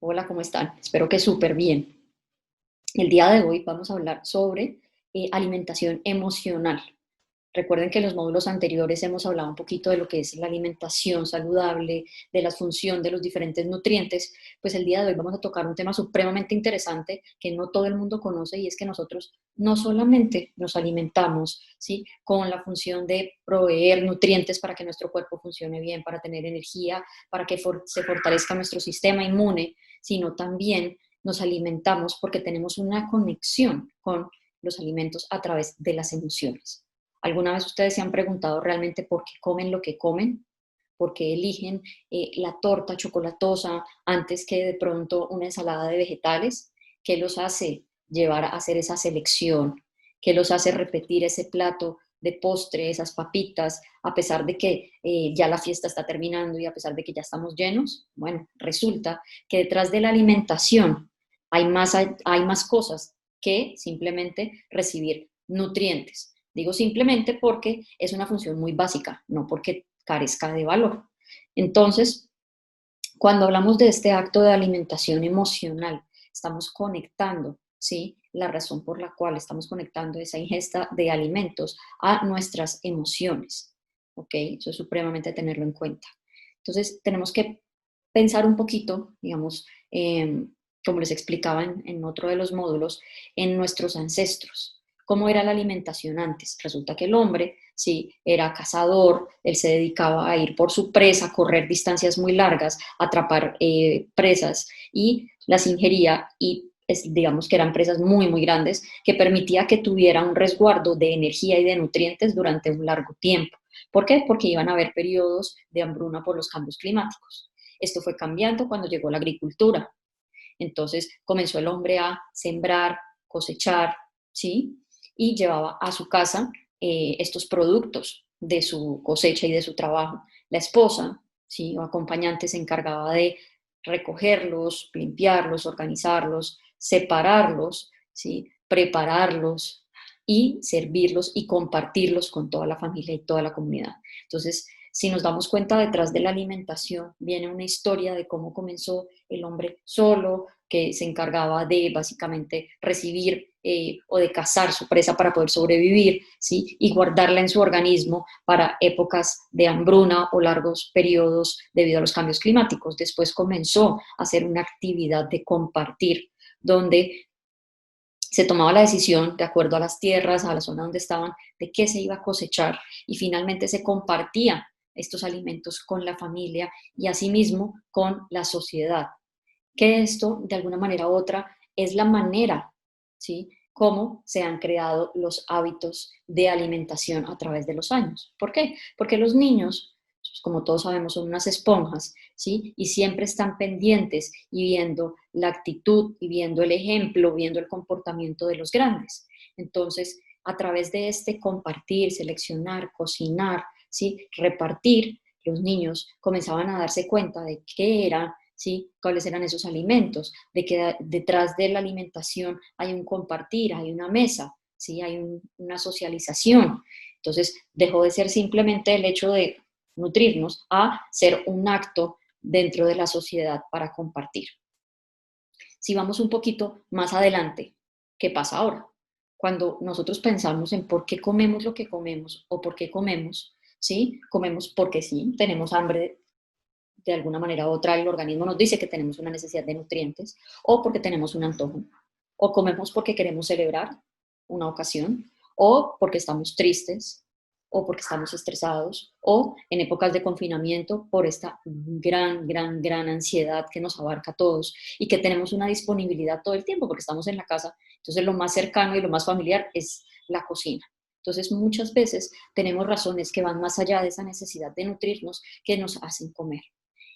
Hola, ¿cómo están? Espero que súper bien. El día de hoy vamos a hablar sobre alimentación emocional. Recuerden que en los módulos anteriores hemos hablado un poquito de lo que es la alimentación saludable, de la función de los diferentes nutrientes. Pues el día de hoy vamos a tocar un tema supremamente interesante que no todo el mundo conoce, y es que nosotros no solamente nos alimentamos, ¿sí?, con la función de proveer nutrientes para que nuestro cuerpo funcione bien, para tener energía, para que se fortalezca nuestro sistema inmune, sino también nos alimentamos porque tenemos una conexión con los alimentos a través de las emociones. ¿Alguna vez ustedes se han preguntado realmente por qué comen lo que comen? ¿Por qué eligen la torta chocolatosa antes que de pronto una ensalada de vegetales? ¿Qué los hace llevar a hacer esa selección? ¿Qué los hace repetir ese plato de postre, esas papitas, a pesar de que ya la fiesta está terminando y a pesar de que ya estamos llenos? Bueno, resulta que detrás de la alimentación hay más cosas que simplemente recibir nutrientes. Digo simplemente porque es una función muy básica, no porque carezca de valor. Entonces, cuando hablamos de este acto de alimentación emocional, estamos conectando, ¿sí?, la razón por la cual estamos conectando esa ingesta de alimentos a nuestras emociones. ¿Ok? Eso es supremamente tenerlo en cuenta. Entonces, tenemos que pensar un poquito, digamos, como les explicaba en otro de los módulos, en nuestros ancestros. ¿Cómo era la alimentación antes? Resulta que el hombre, sí, era cazador, él se dedicaba a ir por su presa, correr distancias muy largas, atrapar presas y las ingería, y digamos que eran presas muy, muy grandes que permitía que tuviera un resguardo de energía y de nutrientes durante un largo tiempo. ¿Por qué? Porque iban a haber periodos de hambruna por los cambios climáticos. Esto fue cambiando cuando llegó la agricultura. Entonces comenzó el hombre a sembrar, cosechar, ¿sí? Y llevaba a su casa estos productos de su cosecha y de su trabajo. La esposa, ¿sí?, o acompañante, se encargaba de recogerlos, limpiarlos, organizarlos, separarlos, ¿sí?, prepararlos y servirlos y compartirlos con toda la familia y toda la comunidad. Entonces, si nos damos cuenta, detrás de la alimentación viene una historia de cómo comenzó el hombre solo, que se encargaba de básicamente recibir o de cazar su presa para poder sobrevivir, ¿sí?, y guardarla en su organismo para épocas de hambruna o largos periodos debido a los cambios climáticos. Después comenzó a hacer una actividad de compartir, donde se tomaba la decisión de acuerdo a las tierras, a la zona donde estaban, de qué se iba a cosechar, y finalmente se compartía estos alimentos con la familia y asimismo con la sociedad. Que esto, de alguna manera u otra, es la manera, ¿sí?, cómo se han creado los hábitos de alimentación a través de los años. ¿Por qué? Porque los niños, pues, como todos sabemos, son unas esponjas, ¿sí?, y siempre están pendientes y viendo la actitud y viendo el ejemplo, viendo el comportamiento de los grandes. Entonces, a través de este compartir, seleccionar, cocinar, ¿sí?, repartir, los niños comenzaban a darse cuenta de qué era, ¿sí?, cuáles eran esos alimentos, de que detrás de la alimentación hay un compartir, hay una mesa, ¿sí?, hay una socialización. Entonces dejó de ser simplemente el hecho de nutrirnos a ser un acto dentro de la sociedad para compartir. Si vamos un poquito más adelante, ¿qué pasa ahora? Cuando nosotros pensamos en por qué comemos lo que comemos o por qué comemos, ¿sí? Comemos porque sí, tenemos hambre, de alguna manera u otra el organismo nos dice que tenemos una necesidad de nutrientes, o porque tenemos un antojo, o comemos porque queremos celebrar una ocasión, o porque estamos tristes, o porque estamos estresados, o en épocas de confinamiento por esta gran, gran, gran ansiedad que nos abarca a todos y que tenemos una disponibilidad todo el tiempo porque estamos en la casa. Entonces lo más cercano y lo más familiar es la cocina. Entonces muchas veces tenemos razones que van más allá de esa necesidad de nutrirnos, que nos hacen comer.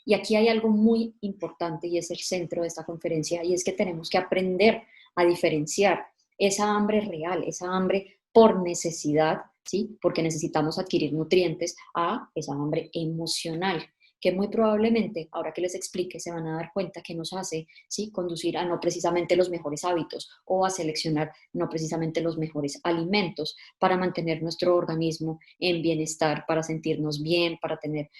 Y aquí hay algo muy importante y es el centro de esta conferencia, y es que tenemos que aprender a diferenciar esa hambre real, esa hambre por necesidad, ¿sí?, porque necesitamos adquirir nutrientes, a esa hambre emocional, que muy probablemente, ahora que les explique, se van a dar cuenta que nos hace, ¿sí?, conducir a no precisamente los mejores hábitos o a seleccionar no precisamente los mejores alimentos para mantener nuestro organismo en bienestar, para sentirnos bien, para tener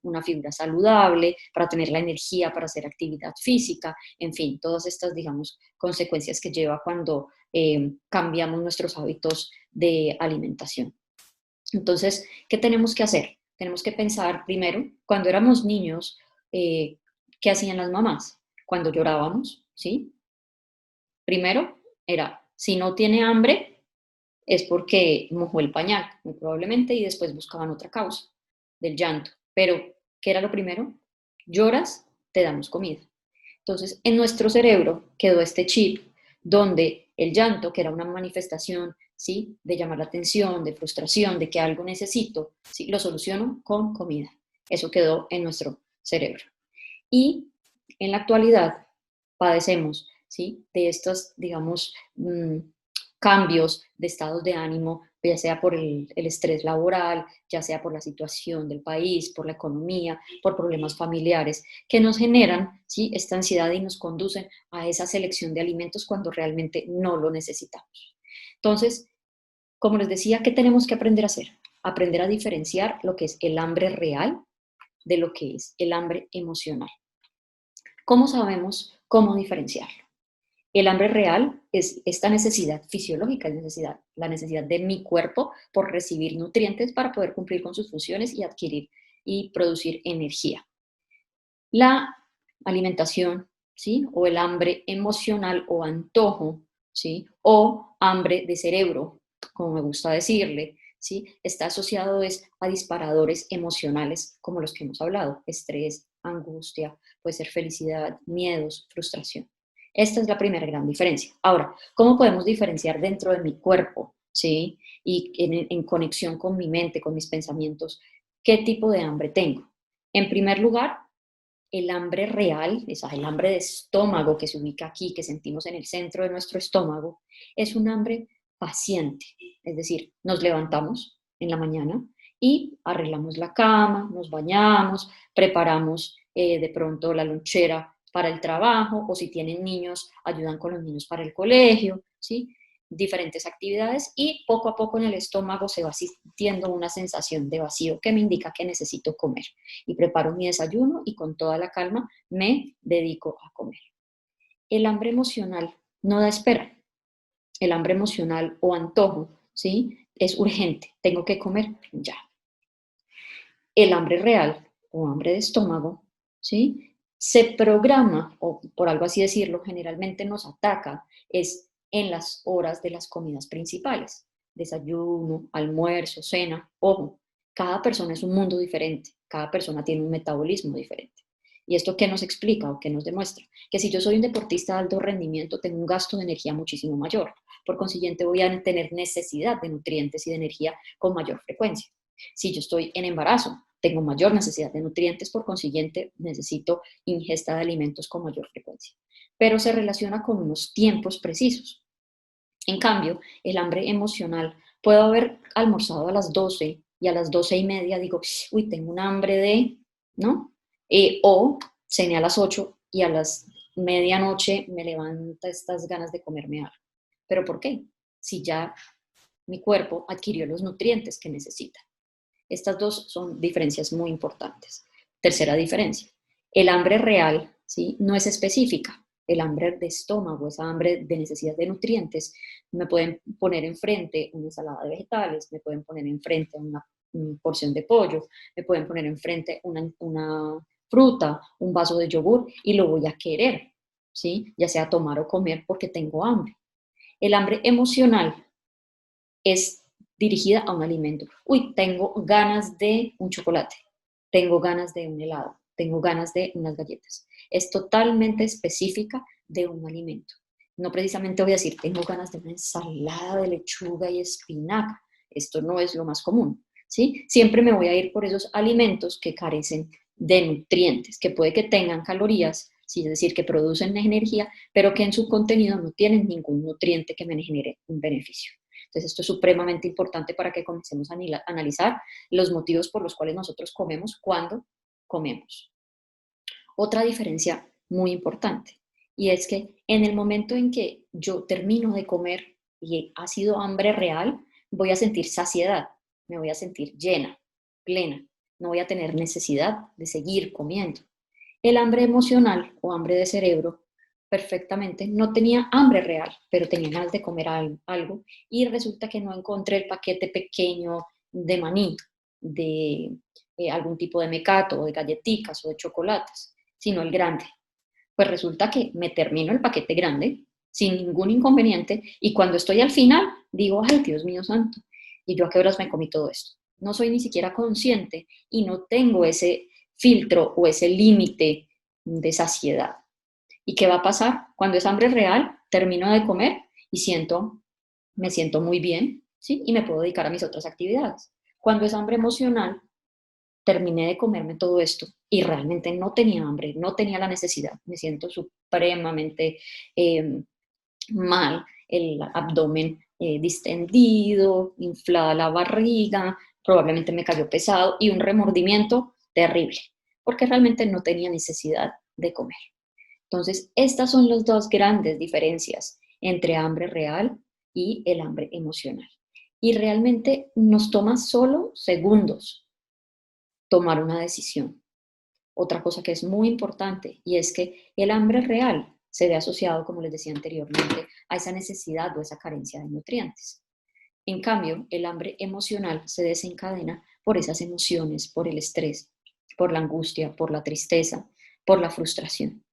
una fibra saludable, para tener la energía para hacer actividad física, en fin, todas estas, digamos, consecuencias que lleva cuando cambiamos nuestros hábitos de alimentación. Entonces, ¿qué tenemos que hacer? Tenemos que pensar primero, cuando éramos niños, ¿qué hacían las mamás? Cuando llorábamos, ¿sí? Primero era, si no tiene hambre, es porque mojó el pañal, muy probablemente, y después buscaban otra causa del llanto. Pero, ¿qué era lo primero? Lloras, te damos comida. Entonces, en nuestro cerebro quedó este chip donde el llanto, que era una manifestación, ¿sí?, de llamar la atención, de frustración, de que algo necesito, ¿sí?, lo soluciono con comida. Eso quedó en nuestro cerebro. Y en la actualidad padecemos, ¿sí?, de estos, digamos, cambios de estados de ánimo, ya sea por el estrés laboral, ya sea por la situación del país, por la economía, por problemas familiares, que nos generan, ¿sí?, esta ansiedad y nos conducen a esa selección de alimentos cuando realmente no lo necesitamos. Entonces, como les decía, ¿qué tenemos que aprender a hacer? Aprender a diferenciar lo que es el hambre real de lo que es el hambre emocional. ¿Cómo sabemos cómo diferenciarlo? El hambre real es esta necesidad fisiológica, es la necesidad de mi cuerpo por recibir nutrientes para poder cumplir con sus funciones y adquirir y producir energía. La alimentación, ¿sí?, o el hambre emocional o antojo, ¿sí?, o hambre de cerebro, como me gusta decirle, ¿sí?, está asociado a disparadores emocionales como los que hemos hablado: estrés, angustia, puede ser felicidad, miedos, frustración. Esta es la primera gran diferencia. Ahora, ¿cómo podemos diferenciar dentro de mi cuerpo, ¿sí?, y en conexión con mi mente, con mis pensamientos, qué tipo de hambre tengo? En primer lugar, el hambre real, el hambre de estómago que se ubica aquí, que sentimos en el centro de nuestro estómago, es un hambre paciente. Es decir, nos levantamos en la mañana y arreglamos la cama, nos bañamos, preparamos de pronto la lonchera para el trabajo, o si tienen niños, ayudan con los niños para el colegio, ¿sí?, diferentes actividades, y poco a poco en el estómago se va sintiendo una sensación de vacío que me indica que necesito comer, y preparo mi desayuno y con toda la calma me dedico a comer. El hambre emocional no da espera. El hambre emocional o antojo, ¿sí?, es urgente, tengo que comer ya. El hambre real o hambre de estómago, ¿sí?, se programa, o por algo así decirlo, generalmente nos ataca, es en las horas de las comidas principales: desayuno, almuerzo, cena. Ojo, cada persona es un mundo diferente, cada persona tiene un metabolismo diferente. ¿Y esto qué nos explica o qué nos demuestra? Que si yo soy un deportista de alto rendimiento, tengo un gasto de energía muchísimo mayor. Por consiguiente, voy a tener necesidad de nutrientes y de energía con mayor frecuencia. Si yo estoy en embarazo, tengo mayor necesidad de nutrientes, por consiguiente necesito ingesta de alimentos con mayor frecuencia. Pero se relaciona con unos tiempos precisos. En cambio, el hambre emocional, puedo haber almorzado a las 12 y a las 12:30 digo, uy, tengo un hambre de, ¿no? O cené a las 8 y a las medianoche me levanta estas ganas de comerme algo. ¿Pero por qué? Si ya mi cuerpo adquirió los nutrientes que necesita. Estas dos son diferencias muy importantes. Tercera diferencia: el hambre real, ¿sí?, no es específica. El hambre de estómago, esa hambre de necesidad de nutrientes, me pueden poner enfrente una ensalada de vegetales, me pueden poner enfrente una porción de pollo, me pueden poner enfrente una fruta, un vaso de yogur, y lo voy a querer, ¿sí?, ya sea tomar o comer porque tengo hambre. El hambre emocional es dirigida a un alimento. Uy, tengo ganas de un chocolate, tengo ganas de un helado, tengo ganas de unas galletas. Es totalmente específica de un alimento. No precisamente voy a decir, tengo ganas de una ensalada de lechuga y espinaca. Esto no es lo más común, ¿sí? Siempre me voy a ir por esos alimentos que carecen de nutrientes, que puede que tengan calorías, ¿sí?, es decir, que producen energía, pero que en su contenido no tienen ningún nutriente que me genere un beneficio. Entonces, esto es supremamente importante para que comencemos a analizar los motivos por los cuales nosotros comemos, cuándo comemos. Otra diferencia muy importante, y es que en el momento en que yo termino de comer y ha sido hambre real, voy a sentir saciedad, me voy a sentir llena, plena, no voy a tener necesidad de seguir comiendo. El hambre emocional o hambre de cerebro perfectamente no tenía hambre real, pero tenía ganas de comer algo y resulta que no encontré el paquete pequeño de maní, de algún tipo de mecato o de galletitas o de chocolates, sino el grande. Pues resulta que me termino el paquete grande sin ningún inconveniente y cuando estoy al final digo, ay Dios mío santo, ¿y yo a qué horas me comí todo esto? No soy ni siquiera consciente y no tengo ese filtro o ese límite de saciedad. ¿Y qué va a pasar? Cuando es hambre real, termino de comer y me siento muy bien, ¿sí? Y me puedo dedicar a mis otras actividades. Cuando es hambre emocional, terminé de comerme todo esto y realmente no tenía hambre, no tenía la necesidad, me siento supremamente eh, mal, el abdomen distendido, inflada la barriga, probablemente me cayó pesado y un remordimiento terrible, porque realmente no tenía necesidad de comer. Entonces, estas son las dos grandes diferencias entre hambre real y el hambre emocional. Y realmente nos toma solo segundos tomar una decisión. Otra cosa que es muy importante y es que el hambre real se ve asociado, como les decía anteriormente, a esa necesidad o esa carencia de nutrientes. En cambio, el hambre emocional se desencadena por esas emociones, por el estrés, por la angustia, por la tristeza, por la frustración.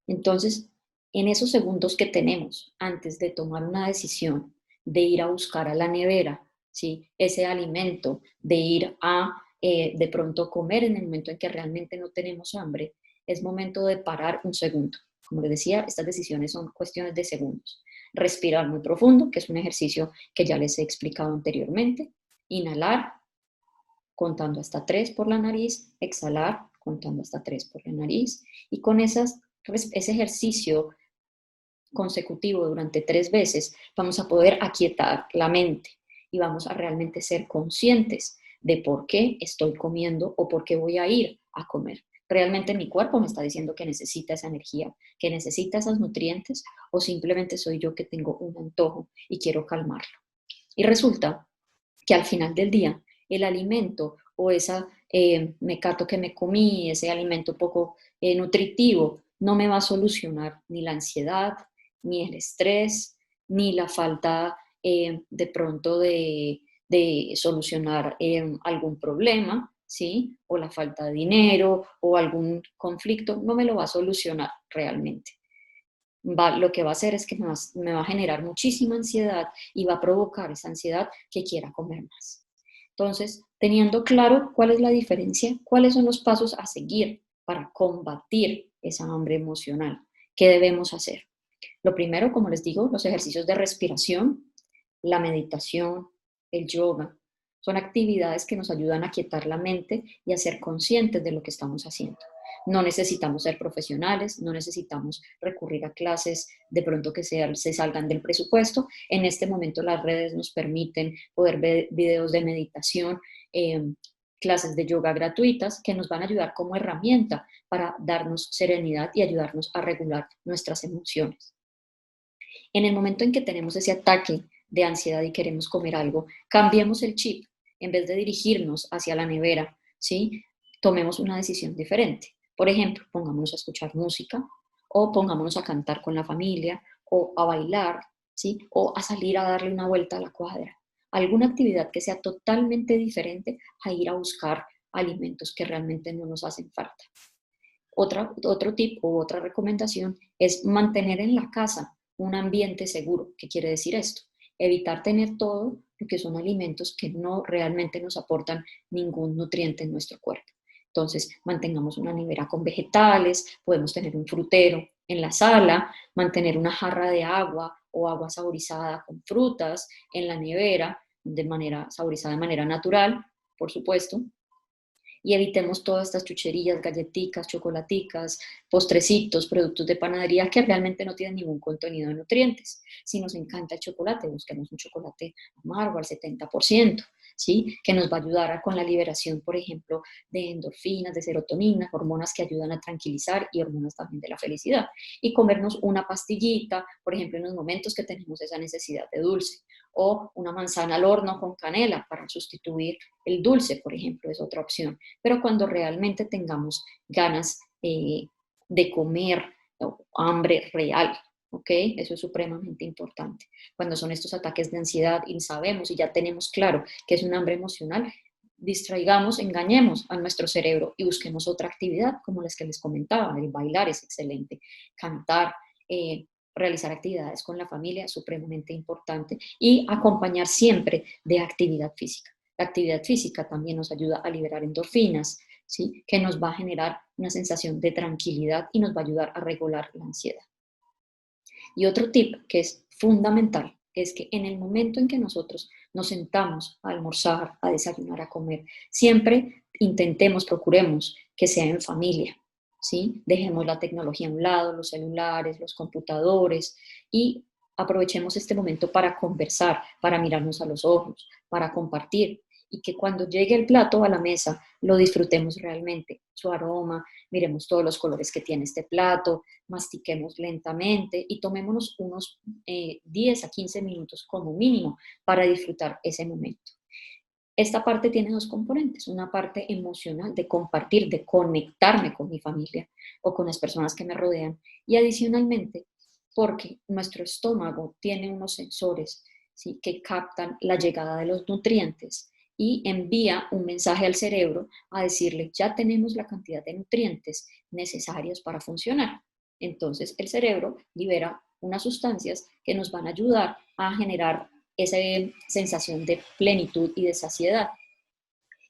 Entonces, en esos segundos que tenemos antes de tomar una decisión, de ir a buscar a la nevera, ¿sí? Ese alimento, de ir a de pronto comer en el momento en que realmente no tenemos hambre, es momento de parar un segundo. Como les decía, estas decisiones son cuestiones de segundos. Respirar muy profundo, que es un ejercicio que ya les he explicado anteriormente. Inhalar, contando hasta 3 por la nariz, exhalar, contando hasta 3 por la nariz, y con ese ejercicio consecutivo durante 3 veces, vamos a poder aquietar la mente y vamos a realmente ser conscientes de por qué estoy comiendo o por qué voy a ir a comer. ¿Realmente mi cuerpo me está diciendo que necesita esa energía, que necesita esos nutrientes o simplemente soy yo que tengo un antojo y quiero calmarlo? Y resulta que al final del día el alimento o esa mecato que me comí, ese alimento poco nutritivo, no me va a solucionar ni la ansiedad, ni el estrés, ni la falta de pronto de solucionar algún problema, ¿sí? O la falta de dinero o algún conflicto, no me lo va a solucionar realmente. Lo que va a hacer es que me va a generar muchísima ansiedad y va a provocar esa ansiedad que quiera comer más. Entonces, teniendo claro cuál es la diferencia, cuáles son los pasos a seguir para combatir esa hambre emocional, ¿qué debemos hacer? Lo primero, como les digo, los ejercicios de respiración, la meditación, el yoga, son actividades que nos ayudan a quietar la mente y a ser conscientes de lo que estamos haciendo. No necesitamos ser profesionales, no necesitamos recurrir a clases de pronto que se salgan del presupuesto. En este momento las redes nos permiten poder ver videos de meditación, clases de yoga gratuitas que nos van a ayudar como herramienta para darnos serenidad y ayudarnos a regular nuestras emociones. En el momento en que tenemos ese ataque de ansiedad y queremos comer algo, cambiemos el chip. En vez de dirigirnos hacia la nevera, ¿sí? Tomemos una decisión diferente. Por ejemplo, pongámonos a escuchar música o pongámonos a cantar con la familia o a bailar, ¿sí? O a salir a darle una vuelta a la cuadra. Alguna actividad que sea totalmente diferente a ir a buscar alimentos que realmente no nos hacen falta. Otro tip o otra recomendación es mantener en la casa un ambiente seguro. ¿Qué quiere decir esto? Evitar tener todo lo que son alimentos que no realmente nos aportan ningún nutriente en nuestro cuerpo. Entonces, mantengamos una nevera con vegetales, podemos tener un frutero en la sala, mantener una jarra de agua o agua saborizada con frutas en la nevera, de manera saborizada de manera natural, por supuesto, y evitemos todas estas chucherías, galletitas, chocolaticas, postrecitos, productos de panadería que realmente no tienen ningún contenido de nutrientes. Si nos encanta el chocolate, busquemos un chocolate amargo al 70%. ¿sí? Que nos va a ayudar con la liberación, por ejemplo, de endorfinas, de serotonina, hormonas que ayudan a tranquilizar y hormonas también de la felicidad. Y comernos una pastillita, por ejemplo, en los momentos que tenemos esa necesidad de dulce, o una manzana al horno con canela para sustituir el dulce, por ejemplo, es otra opción. Pero cuando realmente tengamos ganas de comer, o hambre real, ¿ok? Eso es supremamente importante. Cuando son estos ataques de ansiedad y sabemos y ya tenemos claro que es un hambre emocional, distraigamos, engañemos a nuestro cerebro y busquemos otra actividad como las que les comentaba. El bailar es excelente, cantar, realizar actividades con la familia es supremamente importante y acompañar siempre de actividad física. La actividad física también nos ayuda a liberar endorfinas, ¿sí? Que nos va a generar una sensación de tranquilidad y nos va a ayudar a regular la ansiedad. Y otro tip que es fundamental es que en el momento en que nosotros nos sentamos a almorzar, a desayunar, a comer, siempre intentemos, procuremos que sea en familia, ¿sí? Dejemos la tecnología a un lado, los celulares, los computadores y aprovechemos este momento para conversar, para mirarnos a los ojos, para compartir y que cuando llegue el plato a la mesa lo disfrutemos realmente, su aroma, miremos todos los colores que tiene este plato, mastiquemos lentamente y tomémonos unos 10 a 15 minutos como mínimo para disfrutar ese momento. Esta parte tiene dos componentes, una parte emocional de compartir, de conectarme con mi familia o con las personas que me rodean y adicionalmente porque nuestro estómago tiene unos sensores, ¿sí? Que captan la llegada de los nutrientes y envía un mensaje al cerebro a decirle ya tenemos la cantidad de nutrientes necesarios para funcionar. Entonces el cerebro libera unas sustancias que nos van a ayudar a generar esa sensación de plenitud y de saciedad.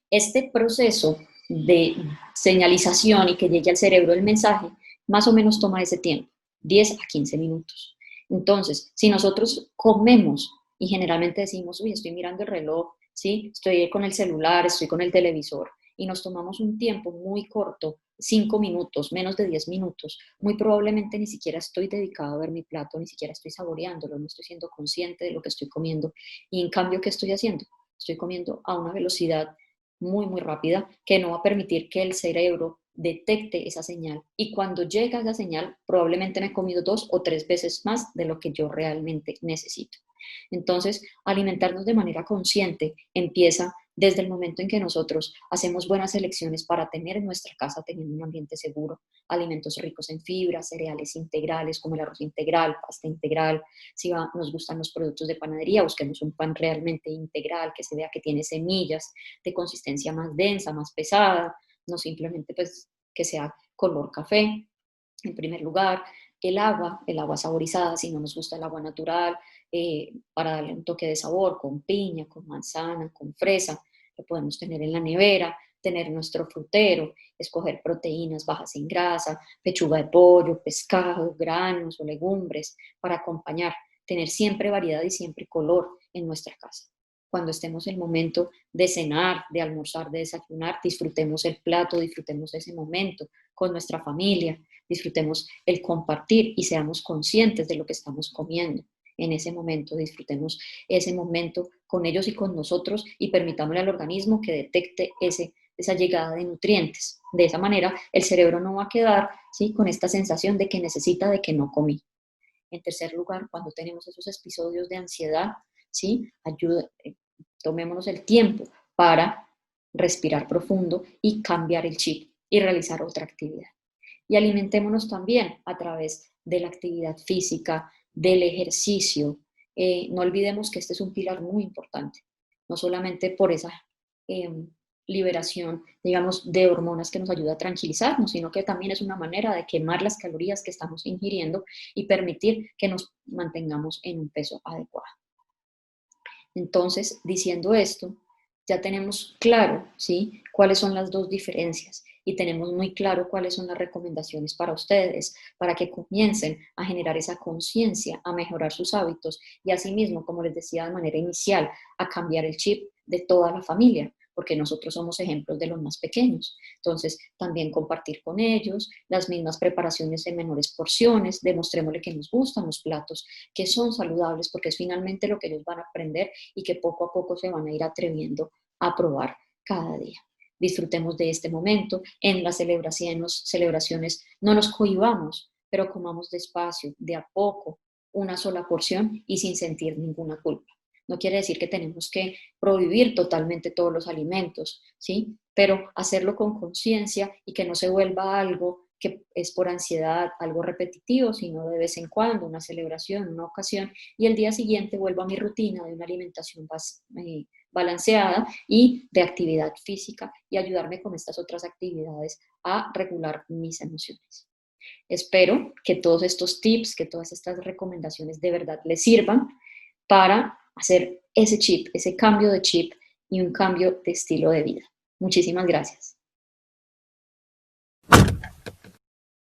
Este proceso de señalización y que llegue al cerebro el mensaje, más o menos toma ese tiempo, 10 a 15 minutos. Entonces, si nosotros comemos y generalmente decimos, uy, estoy mirando el reloj, ¿sí? Estoy con el celular, estoy con el televisor, y nos tomamos un tiempo muy corto, 5 minutos, menos de 10 minutos, muy probablemente ni siquiera estoy dedicado a ver mi plato, ni siquiera estoy saboreándolo, no estoy siendo consciente de lo que estoy comiendo. Y en cambio, ¿qué estoy haciendo? Estoy comiendo a una velocidad muy, muy rápida que no va a permitir que el cerebro detecte esa señal. Y cuando llega esa señal, probablemente me he comido 2 o 3 veces más de lo que yo realmente necesito. Entonces, alimentarnos de manera consciente empieza desde el momento en que nosotros hacemos buenas elecciones para tener en nuestra casa, teniendo un ambiente seguro, alimentos ricos en fibra, cereales integrales como el arroz integral, pasta integral. Si nos gustan los productos de panadería, busquemos un pan realmente integral, que se vea que tiene semillas, de consistencia más densa, más pesada, no simplemente pues que sea color café. En primer lugar, el agua saborizada, si no nos gusta el agua natural, para darle un toque de sabor, con piña, con manzana, con fresa, lo podemos tener en la nevera, tener nuestro frutero, escoger proteínas bajas en grasa, pechuga de pollo, pescado, granos o legumbres para acompañar, tener siempre variedad y siempre color en nuestra casa. Cuando estemos en el momento de cenar, de almorzar, de desayunar, disfrutemos el plato, disfrutemos ese momento con nuestra familia, disfrutemos el compartir y seamos conscientes de lo que estamos comiendo en ese momento, disfrutemos ese momento con ellos y con nosotros y permitámosle al organismo que detecte esa llegada de nutrientes. De esa manera, el cerebro no va a quedar, ¿sí?, con esta sensación de que necesita, de que no comí. En tercer lugar, cuando tenemos esos episodios de ansiedad, ¿sí?, tomémonos el tiempo para respirar profundo y cambiar el chip y realizar otra actividad. Y alimentémonos también a través de la actividad física, del ejercicio. No olvidemos que este es un pilar muy importante, no solamente por esa eh, liberación, digamos, de hormonas que nos ayuda a tranquilizarnos, sino que también es una manera de quemar las calorías que estamos ingiriendo y permitir que nos mantengamos en un peso adecuado. Entonces, diciendo esto, ya tenemos claro, ¿sí?, cuáles son las dos diferencias y tenemos muy claro cuáles son las recomendaciones para ustedes, para que comiencen a generar esa conciencia, a mejorar sus hábitos y asimismo, como les decía de manera inicial, a cambiar el chip de toda la familia, porque nosotros somos ejemplos de los más pequeños. Entonces, también compartir con ellos las mismas preparaciones en menores porciones, demostrémosle que nos gustan los platos, que son saludables, porque es finalmente lo que ellos van a aprender y que poco a poco se van a ir atreviendo a probar cada día. Disfrutemos de este momento, en las celebraciones no nos cohibamos, pero comamos despacio, de a poco, una sola porción y sin sentir ninguna culpa. No quiere decir que tenemos que prohibir totalmente todos los alimentos, ¿sí? Pero hacerlo con conciencia y que no se vuelva algo que es por ansiedad, algo repetitivo, sino de vez en cuando, una celebración, una ocasión, y el día siguiente vuelvo a mi rutina de una alimentación balanceada y de actividad física y ayudarme con estas otras actividades a regular mis emociones. Espero que todos estos tips, que todas estas recomendaciones de verdad les sirvan para hacer ese chip, ese cambio de chip y un cambio de estilo de vida. Muchísimas gracias.